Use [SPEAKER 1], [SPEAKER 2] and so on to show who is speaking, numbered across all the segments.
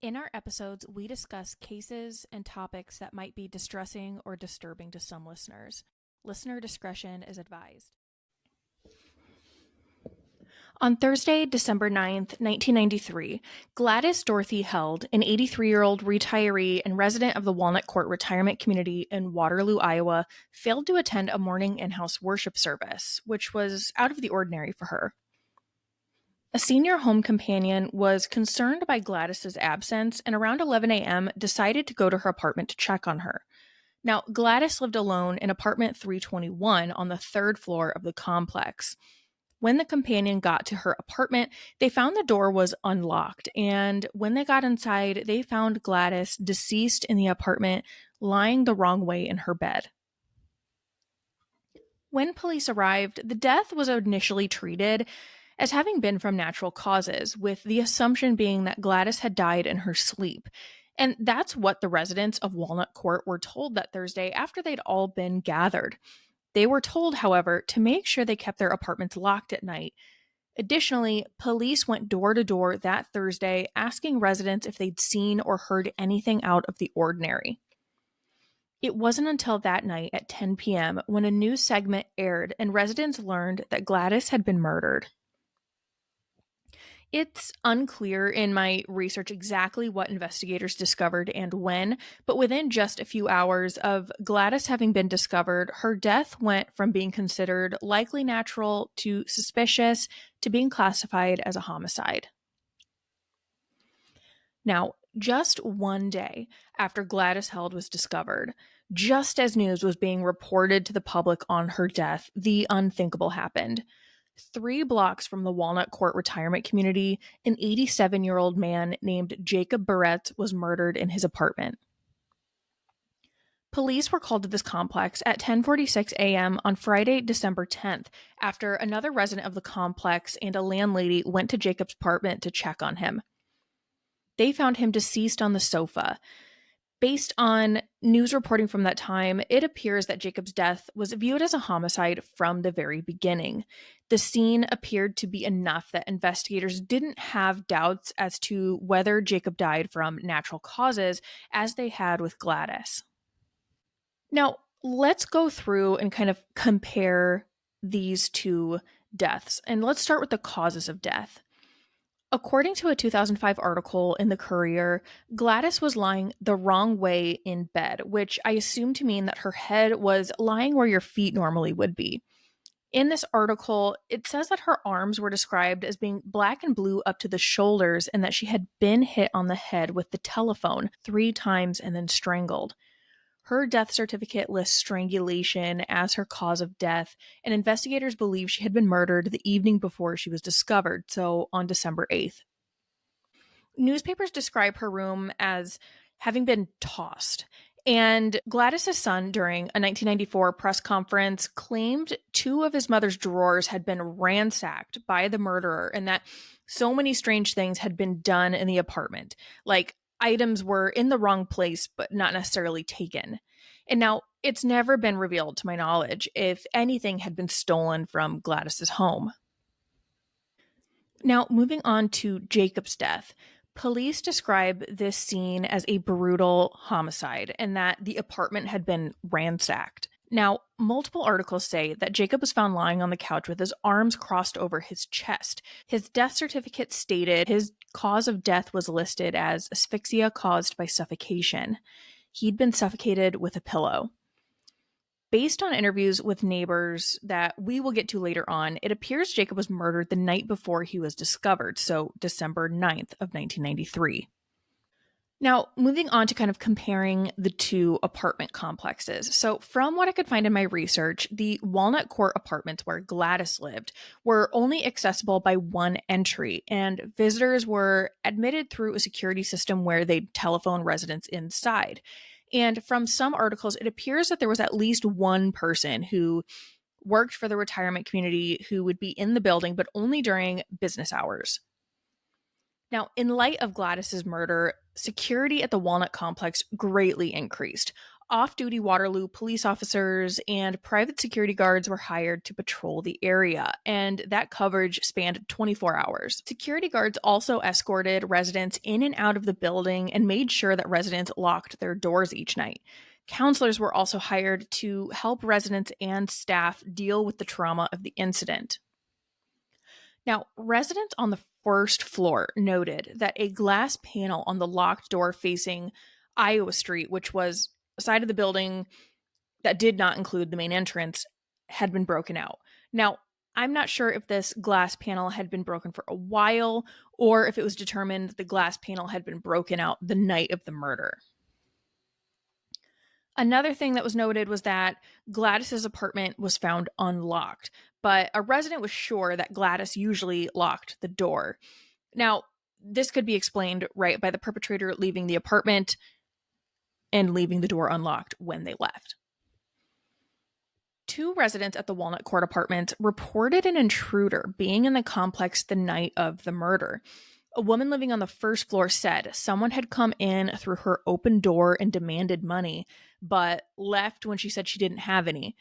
[SPEAKER 1] In our episodes, we discuss cases and topics that might be distressing or disturbing to some listeners. Listener discretion is advised. On Thursday, December 9th, 1993, Gladys Dorothy Held, an 83-year-old retiree and resident of the Walnut Court retirement community in Waterloo, Iowa, failed to attend a morning in-house worship service, which was out of the ordinary for her. A senior home companion was concerned by Gladys's absence and around 11 a.m. decided to go to her apartment to check on her. Now, Gladys lived alone in apartment 321 on the third floor of the complex. When the companion got to her apartment, they found the door was unlocked, and when they got inside, they found Gladys deceased in the apartment, lying the wrong way in her bed. When police arrived, the death was initially treated as having been from natural causes, with the assumption being that Gladys had died in her sleep. And that's what the residents of Walnut Court were told that Thursday after they'd all been gathered. They were told, however, to make sure they kept their apartments locked at night. Additionally, police went door to door that Thursday asking residents if they'd seen or heard anything out of the ordinary. It wasn't until that night at 10 p.m. when a news segment aired and residents learned that Gladys had been murdered. It's unclear in my research exactly what investigators discovered and when, but within just a few hours of Gladys having been discovered, her death went from being considered likely natural to suspicious to being classified as a homicide. Now, just one day after Gladys Held was discovered, just as news was being reported to the public on her death, the unthinkable happened. 3 blocks from the Walnut Court retirement community, an 87-year-old man named Jacob Biretz was murdered in his apartment. Police were called to this complex at 10:46 a.m. on Friday, December 10th, after another resident of the complex and a landlady went to Jacob's apartment to check on him. They found him deceased on the sofa. Based on news reporting from that time, it appears that Jacob's death was viewed as a homicide from the very beginning. The scene appeared to be enough that investigators didn't have doubts as to whether Jacob died from natural causes, as they had with Gladys. Now, let's go through and kind of compare these two deaths, and let's start with the causes of death. According to a 2005 article in the Courier, Gladys was lying the wrong way in bed, which I assume to mean that her head was lying where your feet normally would be. In this article, it says that her arms were described as being black and blue up to the shoulders and that she had been hit on the head with the telephone 3 times and then strangled. Her death certificate lists strangulation as her cause of death, and investigators believe she had been murdered the evening before she was discovered, so on December 8th. Newspapers describe her room as having been tossed, and Gladys's son, during a 1994 press conference, claimed 2 of his mother's drawers had been ransacked by the murderer and that so many strange things had been done in the apartment, like items were in the wrong place but not necessarily taken. And now, it's never been revealed to my knowledge if anything had been stolen from Gladys's home. Now, moving on to Jacob's death, police describe this scene as a brutal homicide and that the apartment had been ransacked. Now, multiple articles say that Jacob was found lying on the couch with his arms crossed over his chest. His death certificate stated his cause of death was listed as asphyxia caused by suffocation. He'd been suffocated with a pillow. Based on interviews with neighbors that we will get to later on, it appears Jacob was murdered the night before he was discovered, so December 9th of 1993. Now, moving on to kind of comparing the two apartment complexes. So from what I could find in my research, the Walnut Court apartments where Gladys lived were only accessible by one entry, and visitors were admitted through a security system where they'd telephone residents inside. And from some articles, it appears that there was at least one person who worked for the retirement community who would be in the building, but only during business hours. Now, in light of Gladys's murder, security at the Walnut complex greatly increased. Off-duty Waterloo police officers and private security guards were hired to patrol the area, and that coverage spanned 24 hours. Security guards also escorted residents in and out of the building and made sure that residents locked their doors each night. Counselors were also hired to help residents and staff deal with the trauma of the incident. Now, residents on the first floor noted that a glass panel on the locked door facing Iowa Street, which was a side of the building that did not include the main entrance, had been broken out. Now, I'm not sure if this glass panel had been broken for a while or if it was determined that the glass panel had been broken out the night of the murder. Another thing that was noted was that Gladys's apartment was found unlocked, but a resident was sure that Gladys usually locked the door. Now, this could be explained, right, by the perpetrator leaving the apartment and leaving the door unlocked when they left. 2 residents at the Walnut Court apartment reported an intruder being in the complex the night of the murder. A woman living on the first floor said someone had come in through her open door and demanded money, but left when she said she didn't have any.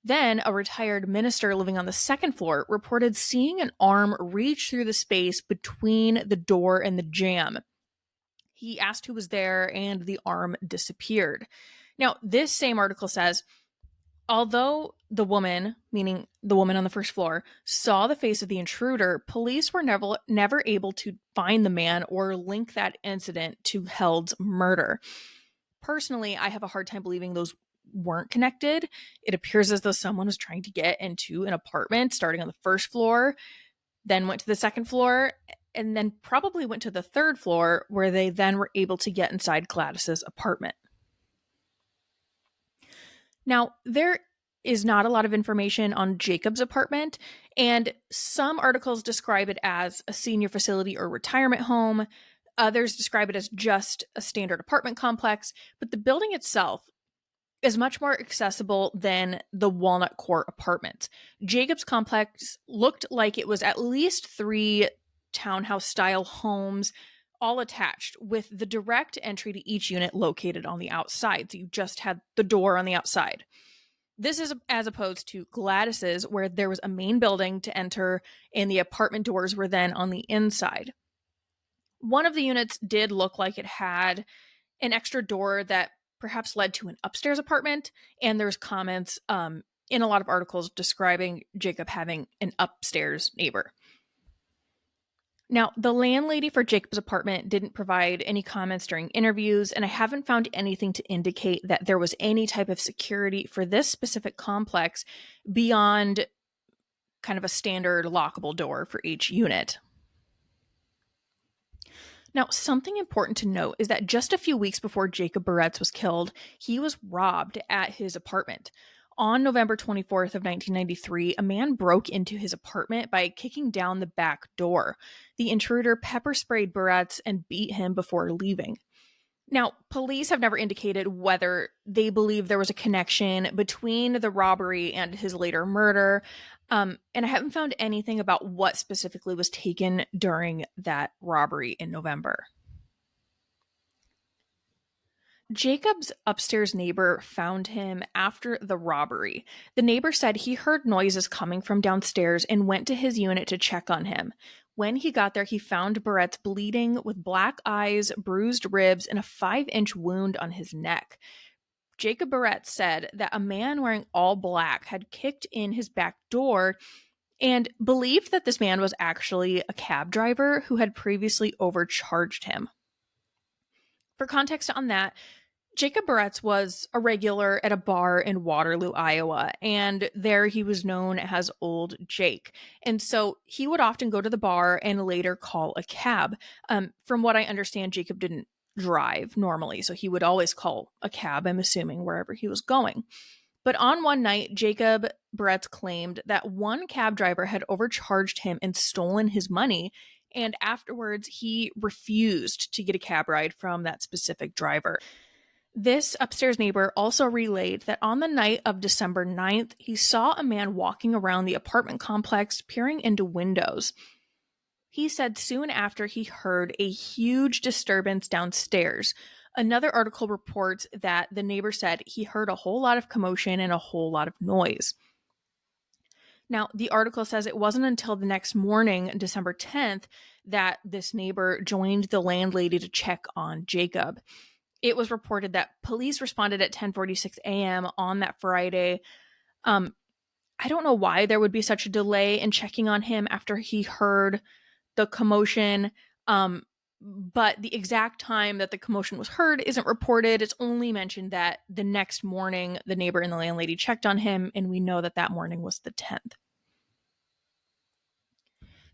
[SPEAKER 1] Then, a retired minister living on the second floor reported seeing an arm reach through the space between the door and the jamb. He asked who was there, and the arm disappeared. Now, this same article says, although the woman, meaning the woman on the first floor, saw the face of the intruder, police were never able to find the man or link that incident to Held's murder. Personally, I have a hard time believing those weren't connected. It appears as though someone was trying to get into an apartment starting on the first floor, then went to the second floor, and then probably went to the third floor where they then were able to get inside Gladys's apartment. Now, there is not a lot of information on Jacob's apartment, and some articles describe it as a senior facility or retirement home. Others describe it as just a standard apartment complex, but the building itself is much more accessible than the Walnut Court apartments. Jacob's complex looked like it was at least 3 townhouse-style homes, all attached, with the direct entry to each unit located on the outside. So you just had the door on the outside. This is as opposed to Gladys's, where there was a main building to enter and the apartment doors were then on the inside. One of the units did look like it had an extra door that perhaps led to an upstairs apartment, and there's comments in a lot of articles describing Jacob having an upstairs neighbor. Now, the landlady for Jacob's apartment didn't provide any comments during interviews, and I haven't found anything to indicate that there was any type of security for this specific complex beyond kind of a standard lockable door for each unit. Now, something important to note is that just a few weeks before Jacob Biretz was killed, he was robbed at his apartment. On November 24th of 1993, a man broke into his apartment by kicking down the back door. The intruder pepper sprayed Biretz and beat him before leaving. Now, police have never indicated whether they believe there was a connection between the robbery and his later murder, and I haven't found anything about what specifically was taken during that robbery in November. Jacob's upstairs neighbor found him after the robbery. The neighbor said he heard noises coming from downstairs and went to his unit to check on him. When he got there, he found Biretz bleeding with black eyes, bruised ribs, and a 5-inch wound on his neck. Jacob Biretz said that a man wearing all black had kicked in his back door and believed that this man was actually a cab driver who had previously overcharged him. For context on that, Jacob Biretz was a regular at a bar in Waterloo, Iowa, and there he was known as Old Jake. And so he would often go to the bar and later call a cab. From what I understand, Jacob didn't drive normally, so he would always call a cab, I'm assuming, wherever he was going. But on one night, Jacob Biretz claimed that one cab driver had overcharged him and stolen his money, and afterwards he refused to get a cab ride from that specific driver. This upstairs neighbor also relayed that on the night of December 9th, he saw a man walking around the apartment complex peering into windows. He said soon after he heard a huge disturbance downstairs. Another article reports that the neighbor said he heard a whole lot of commotion and a whole lot of noise. Now, the article says it wasn't until the next morning, December 10th, that this neighbor joined the landlady to check on Jacob. It was reported that police responded at 10:46 a.m. on that Friday. I don't know why there would be such a delay in checking on him after he heard the commotion. But the exact time that the commotion was heard isn't reported. It's only mentioned that the next morning, the neighbor and the landlady checked on him, and we know that that morning was the 10th.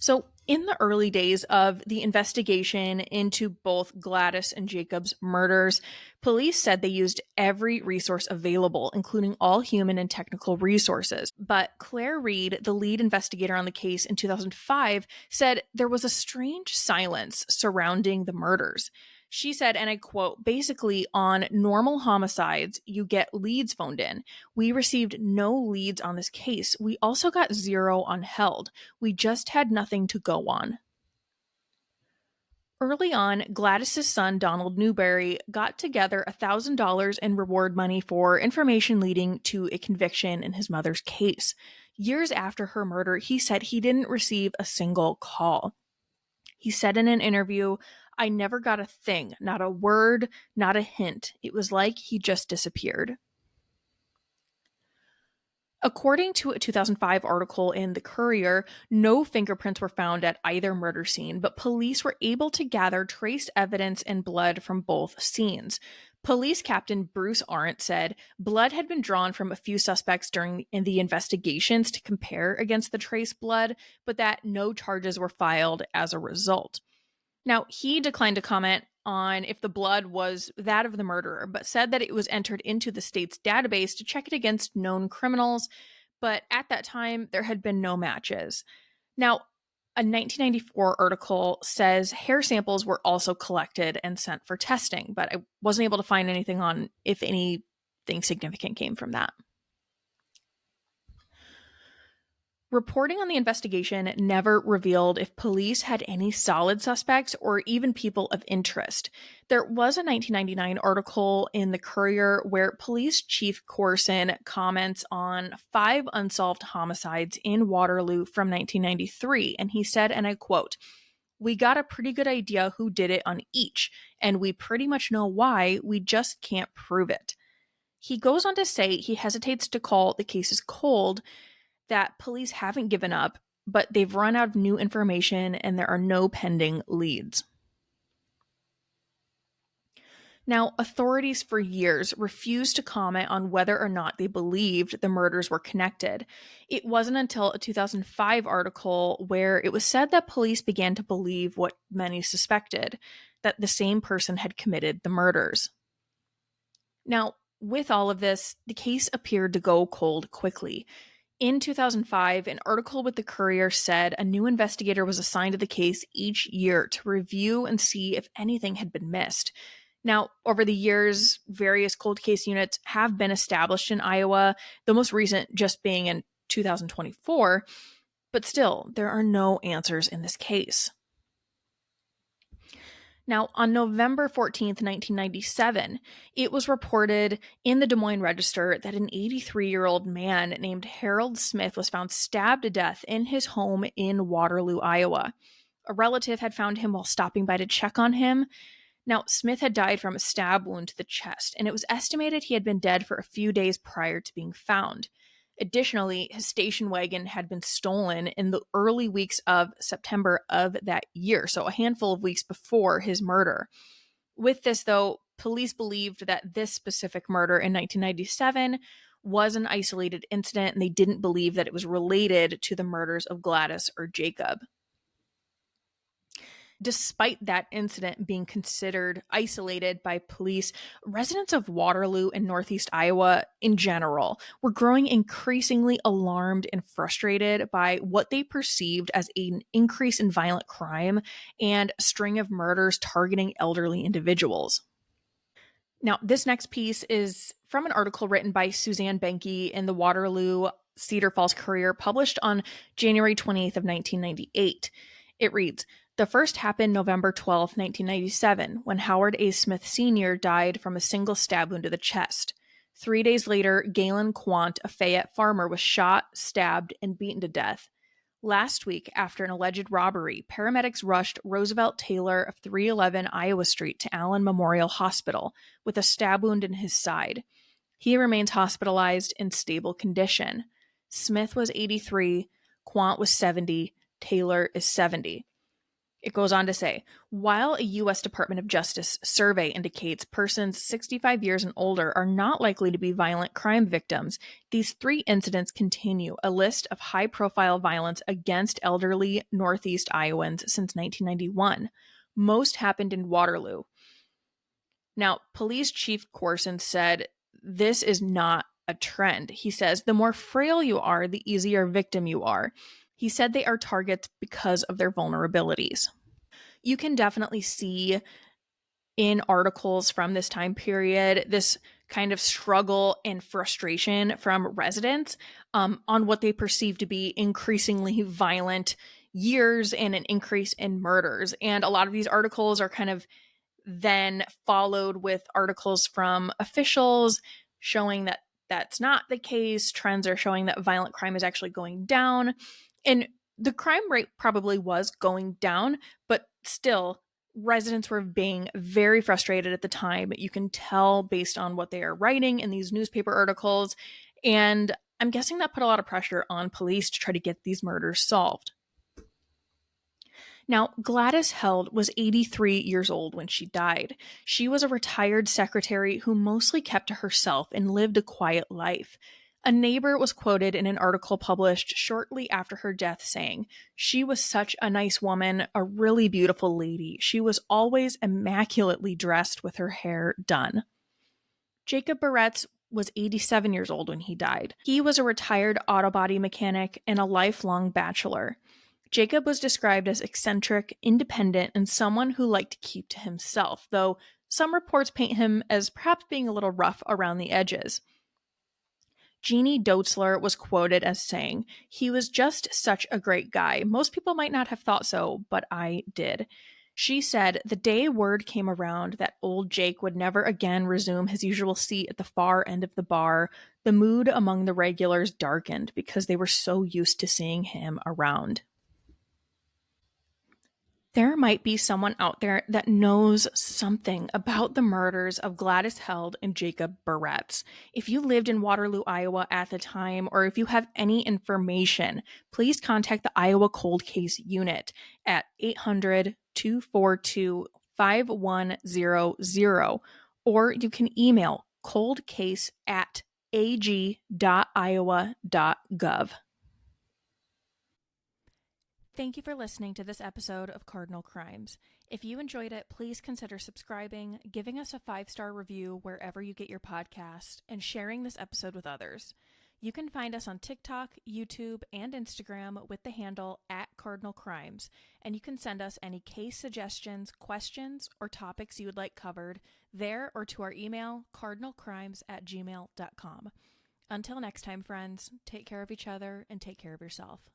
[SPEAKER 1] So, in the early days of the investigation into both Gladys and Jacob's murders, police said they used every resource available, including all human and technical resources. But Claire Reed, the lead investigator on the case in 2005, said there was a strange silence surrounding the murders. She said, and I quote, basically, on normal homicides, you get leads phoned in. We received no leads on this case. We also got 0 on held. We just had nothing to go on. Early on, Gladys's son, Donald Newberry, got together $1,000 in reward money for information leading to a conviction in his mother's case. Years after her murder, he said he didn't receive a single call. He said in an interview, "I never got a thing, not a word, not a hint. It was like he just disappeared." According to a 2005 article in the Courier, no fingerprints were found at either murder scene, but police were able to gather trace evidence and blood from both scenes. Police Captain Bruce Arndt said blood had been drawn from a few suspects during the investigations to compare against the trace blood, but that no charges were filed as a result. Now, he declined to comment on if the blood was that of the murderer, but said that it was entered into the state's database to check it against known criminals. But at that time, there had been no matches. Now, a 1994 article says hair samples were also collected and sent for testing, but I wasn't able to find anything on if anything significant came from that. Reporting on the investigation never revealed if police had any solid suspects or even people of interest. There was a 1999 article in the Courier where Police Chief Corson comments on 5 unsolved homicides in Waterloo from 1993, and he said, and I quote, "We got a pretty good idea who did it on each, and we pretty much know why, we just can't prove it." He goes on to say he hesitates to call the cases cold, that police haven't given up, but they've run out of new information and there are no pending leads. Now, authorities for years refused to comment on whether or not they believed the murders were connected. It wasn't until a 2005 article where it was said that police began to believe what many suspected, that the same person had committed the murders. Now, with all of this, the case appeared to go cold quickly. In 2005, an article with the Courier said a new investigator was assigned to the case each year to review and see if anything had been missed. Now, over the years, various cold case units have been established in Iowa, the most recent just being in 2024, but still, there are no answers in this case. Now, on November 14th, 1997, it was reported in the Des Moines Register that an 83-year-old man named Harold Smith was found stabbed to death in his home in Waterloo, Iowa. A relative had found him while stopping by to check on him. Now, Smith had died from a stab wound to the chest, and it was estimated he had been dead for a few days prior to being found. Additionally, his station wagon had been stolen in the early weeks of September of that year, so a handful of weeks before his murder. With this, though, police believed that this specific murder in 1997 was an isolated incident, and they didn't believe that it was related to the murders of Gladys or Jacob. Despite that incident being considered isolated by police, residents of Waterloo and Northeast Iowa in general were growing increasingly alarmed and frustrated by what they perceived as an increase in violent crime and a string of murders targeting elderly individuals. Now, this next piece is from an article written by Suzanne Benke in the Waterloo Cedar Falls Courier, published on January 28th of 1998. It reads, The first happened November 12, 1997, when Howard A. Smith Sr. died from a single stab wound to the chest. 3 days later, Galen Quant, a Fayette farmer, was shot, stabbed, and beaten to death. Last week, after an alleged robbery, paramedics rushed Roosevelt Taylor of 311 Iowa Street to Allen Memorial Hospital with a stab wound in his side. He remains hospitalized in stable condition. Smith was 83, Quant was 70, Taylor is 70. It goes on to say, while a U.S. Department of Justice survey indicates persons 65 years and older are not likely to be violent crime victims, these 3 incidents continue a list of high-profile violence against elderly Northeast Iowans since 1991. Most happened in Waterloo. Now, Police Chief Corson said, this is not a trend. He says, the more frail you are, the easier victim you are. He said they are targets because of their vulnerabilities. You can definitely see in articles from this time period this kind of struggle and frustration from residents on what they perceive to be increasingly violent years and an increase in murders. And a lot of these articles are kind of then followed with articles from officials showing that that's not the case. Trends are showing that violent crime is actually going down. And the crime rate probably was going down, but still, residents were being very frustrated at the time. You can tell based on what they are writing in these newspaper articles. And I'm guessing that put a lot of pressure on police to try to get these murders solved. Now, Gladys Held was 83 years old when she died. She was a retired secretary who mostly kept to herself and lived a quiet life. A neighbor was quoted in an article published shortly after her death saying, "She was such a nice woman, a really beautiful lady. She was always immaculately dressed with her hair done." Jacob Biretz was 87 years old when he died. He was a retired auto body mechanic and a lifelong bachelor. Jacob was described as eccentric, independent, and someone who liked to keep to himself, though some reports paint him as perhaps being a little rough around the edges. Jeannie Dotzler was quoted as saying, "He was just such a great guy. Most people might not have thought so, but I did." She said, "The day word came around that old Jake would never again resume his usual seat at the far end of the bar, the mood among the regulars darkened because they were so used to seeing him around." There might be someone out there that knows something about the murders of Gladys Held and Jacob Biretz. If you lived in Waterloo, Iowa at the time, or if you have any information, please contact the Iowa Cold Case Unit at 800-242-5100, or you can email coldcase@ag.iowa.gov. Thank you for listening to this episode of Cardinal Crimes. If you enjoyed it, please consider subscribing, giving us a 5-star review wherever you get your podcast, and sharing this episode with others. You can find us on TikTok, YouTube, and Instagram with the handle @CardinalCrimes, and you can send us any case suggestions, questions, or topics you would like covered there or to our email, cardinalcrimes@gmail.com. Until next time, friends, take care of each other and take care of yourself.